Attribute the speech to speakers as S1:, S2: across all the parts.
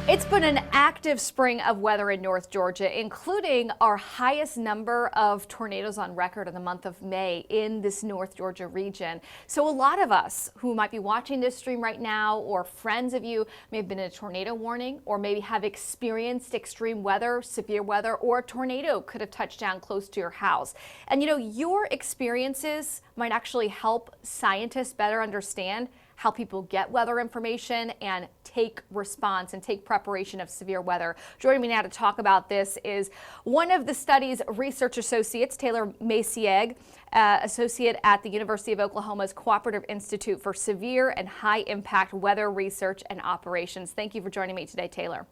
S1: It's been an active spring of weather in North Georgia, including our highest number of tornadoes on record in the month of May in this North Georgia region. So a lot of us who might be watching this stream right now, or friends of you, may have been in a tornado warning, or maybe have experienced extreme weather, severe weather, or a tornado could have touched down close to your house. And your experiences might actually help scientists better understand how people get weather information and take response and take preparation of severe weather. Joining me now to talk about this is one of the study's research associates, Taylor Macieg, associate at the University of Oklahoma's Cooperative Institute for Severe and High Impact Weather Research and Operations. Thank you for joining me today, Taylor.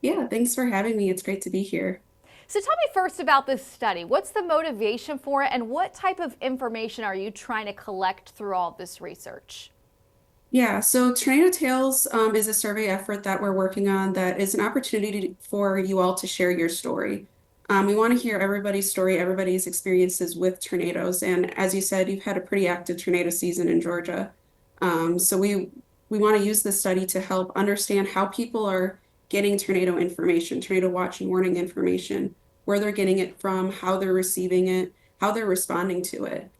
S2: Yeah, thanks for having me. It's great to be here.
S1: So tell me first about this study. What's the motivation for it, and what type of information are you trying to collect through all this research?
S2: Yeah, so Tornado Tales is a survey effort that we're working on that is an opportunity for you all to share your story. We want to hear everybody's story, everybody's experiences with tornadoes. And as you said, you've had a pretty active tornado season in Georgia. So we want to use this study to help understand how people are getting tornado information, tornado watch and warning information, where they're getting it from, how they're receiving it, how they're responding to it.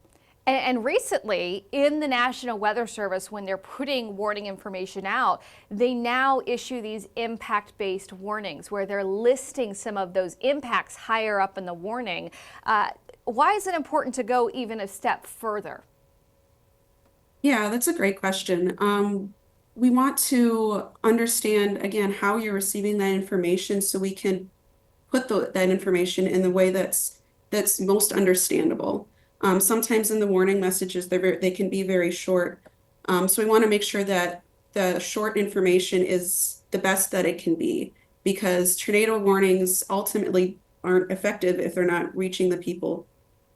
S1: And recently, in the National Weather Service, when they're putting warning information out, they now issue these impact-based warnings where they're listing some of those impacts higher up in the warning. Why is it important to go even a step further?
S2: Yeah, that's a great question. We want to understand, again, how you're receiving that information so we can put that information in the way that's most understandable. Sometimes in the warning messages, they can be very short. So we want to make sure that the short information is the best that it can be, because tornado warnings ultimately aren't effective if they're not reaching the people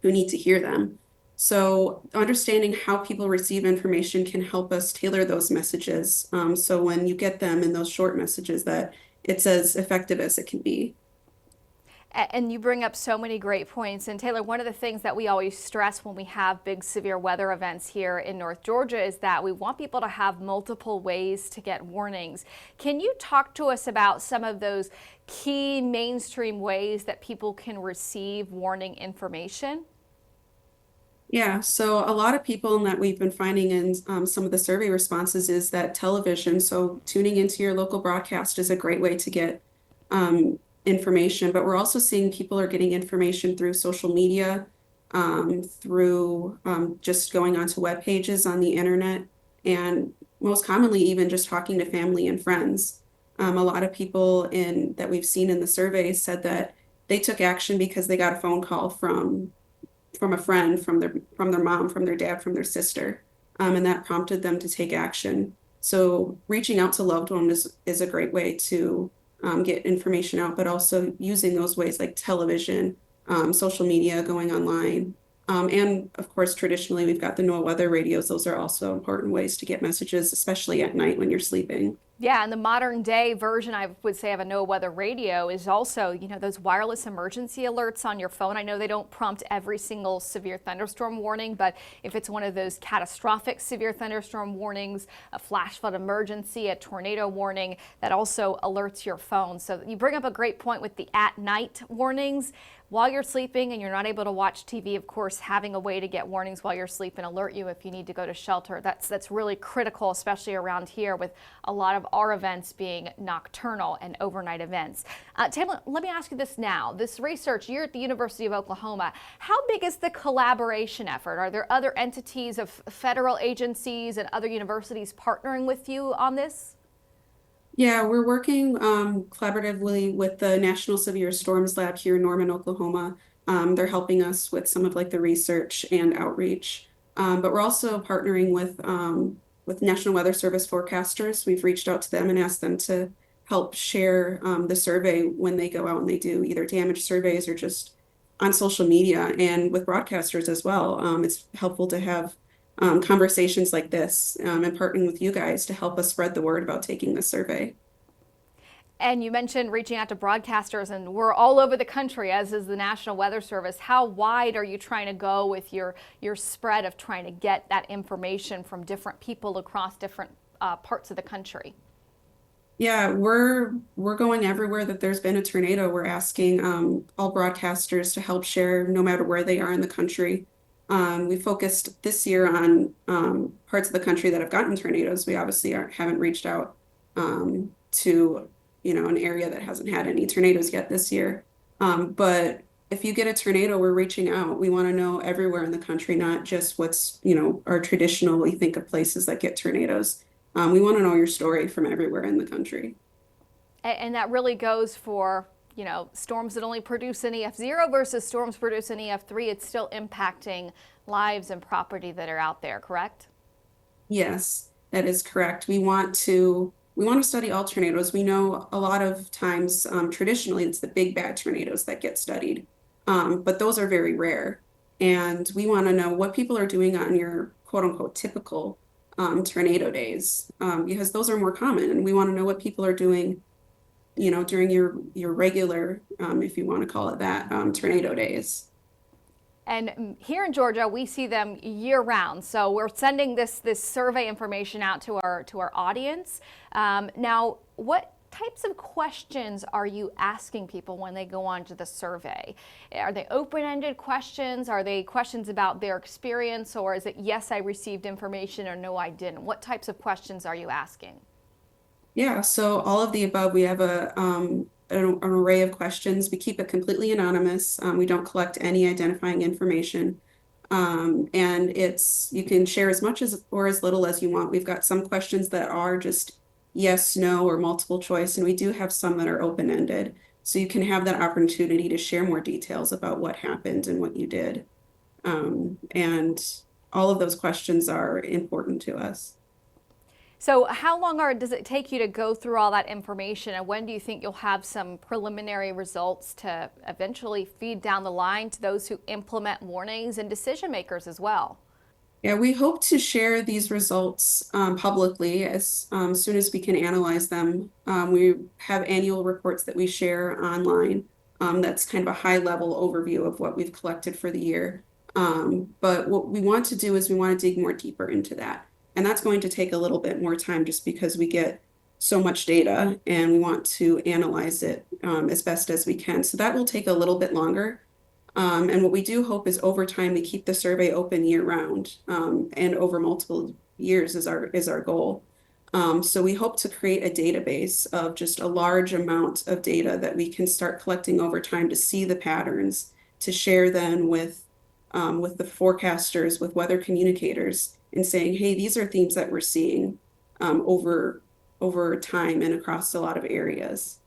S2: who need to hear them. So understanding how people receive information can help us tailor those messages. So when you get them in those short messages, that it's as effective as it can be.
S1: And you bring up so many great points. And Taylor, one of the things that we always stress when we have big severe weather events here in North Georgia is that we want people to have multiple ways to get warnings. Can you talk to us about some of those key mainstream ways that people can receive warning information?
S2: Yeah, so a lot of people that we've been finding in some of the survey responses is that television, so tuning into your local broadcast is a great way to get information, but we're also seeing people are getting information through social media, through just going onto web pages on the internet, and most commonly even just talking to family and friends. A lot of people that we've seen in the survey said that they took action because they got a phone call from a friend, from their mom, from their dad, from their sister, and that prompted them to take action. So reaching out to loved ones is a great way to get information out, but also using those ways like television, social media, going online. And of course, traditionally, we've got the NOAA weather radios. Those are also important ways to get messages, especially at night when you're sleeping.
S1: Yeah, and the modern day version, I would say, of a NOAA weather radio is also, those wireless emergency alerts on your phone. I know they don't prompt every single severe thunderstorm warning, but if it's one of those catastrophic severe thunderstorm warnings, a flash flood emergency, a tornado warning, that also alerts your phone. So you bring up a great point with the at night warnings. While you're sleeping and you're not able to watch TV, of course, having a way to get warnings while you're asleep and alert you if you need to go to shelter, that's really critical, especially around here with a lot of our events being nocturnal and overnight events. Taylor, let me ask you this now. This research, you're at the University of Oklahoma. How big is the collaboration effort? Are there other entities of federal agencies and other universities partnering with you on this?
S2: Yeah, we're working collaboratively with the National Severe Storms Lab here in Norman, Oklahoma. They're helping us with some of like the research and outreach. But we're also partnering with National Weather Service forecasters. We've reached out to them and asked them to help share the survey when they go out and they do either damage surveys or just on social media, and with broadcasters as well. It's helpful to have conversations like this, and partnering with you guys to help us spread the word about taking this survey.
S1: And you mentioned reaching out to broadcasters, and we're all over the country, as is the National Weather Service. How wide are you trying to go with your spread of trying to get that information from different people across different parts of the country?
S2: Yeah, we're going everywhere that there's been a tornado. We're asking all broadcasters to help share no matter where they are in the country. We focused this year on parts of the country that have gotten tornadoes. We obviously haven't reached out to an area that hasn't had any tornadoes yet this year. But if you get a tornado, we're reaching out. We want to know everywhere in the country, not just what's our traditional. We think of places that get tornadoes. We want to know your story from everywhere in the country.
S1: And that really goes for, storms that only produce an EF0 versus storms produce an EF3. It's still impacting lives and property that are out there, correct?
S2: Yes, that is correct. We want to study all tornadoes. We know a lot of times, traditionally, it's the big bad tornadoes that get studied, but those are very rare. And we want to know what people are doing on your quote unquote typical tornado days, because those are more common. And we want to know what people are doing, during your regular, if you want to call it that, tornado days.
S1: And here in Georgia, we see them year round. So we're sending this survey information out to our audience. Now, what types of questions are you asking people when they go on to the survey? Are they open-ended questions? Are they questions about their experience? Or is it, yes, I received information, or no, I didn't? What types of questions are you asking?
S2: Yeah, so all of the above. We have an array of questions. We keep it completely anonymous. We don't collect any identifying information. And you can share as much as or as little as you want. We've got some questions that are just yes, no, or multiple choice, and we do have some that are open-ended. So you can have that opportunity to share more details about what happened and what you did. And all of those questions are important to us.
S1: So how long does it take you to go through all that information, and when do you think you'll have some preliminary results to eventually feed down the line to those who implement warnings and decision makers as well?
S2: Yeah, we hope to share these results publicly as soon as we can analyze them. We have annual reports that we share online. That's kind of a high level overview of what we've collected for the year. But what we want to do is we want to dig more deeper into that. And that's going to take a little bit more time just because we get so much data and we want to analyze it as best as we can. So that will take a little bit longer. And what we do hope is over time we keep the survey open year round, and over multiple years is our goal. So we hope to create a database of just a large amount of data that we can start collecting over time to see the patterns, to share then with the forecasters, with weather communicators, and saying, hey, these are themes that we're seeing over time and across a lot of areas.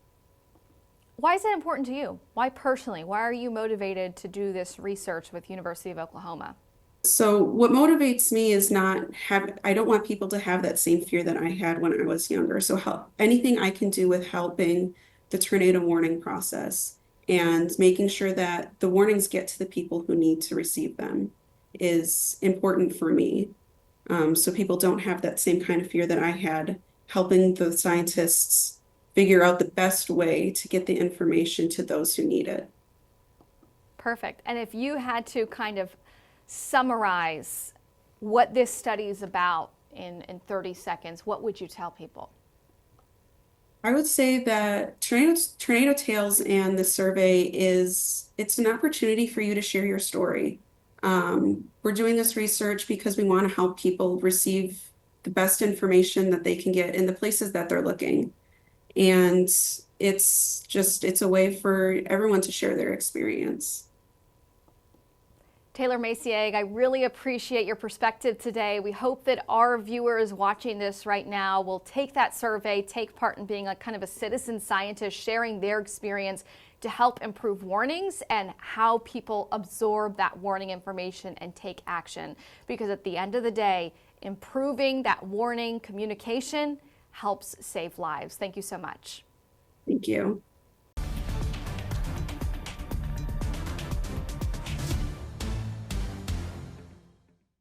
S1: Why is it important to you? Why personally? Why are you motivated to do this research with University of Oklahoma?
S2: So what motivates me is I don't want people to have that same fear that I had when I was younger. So anything I can do with helping the tornado warning process and making sure that the warnings get to the people who need to receive them is important for me. So people don't have that same kind of fear that I had, helping the scientists figure out the best way to get the information to those who need it.
S1: Perfect. And if you had to kind of summarize what this study is about in 30 seconds, what would you tell people?
S2: I would say that Tornado Tales and the survey it's an opportunity for you to share your story. We're doing this research because we want to help people receive the best information that they can get in the places that they're looking. And it's a way for everyone to share their experience.
S1: Taylor Maciag, I really appreciate your perspective today. We hope that our viewers watching this right now will take that survey, take part in being a kind of a citizen scientist, sharing their experience to help improve warnings and how people absorb that warning information and take action. Because at the end of the day, improving that warning communication helps save lives. Thank you so much.
S2: Thank you.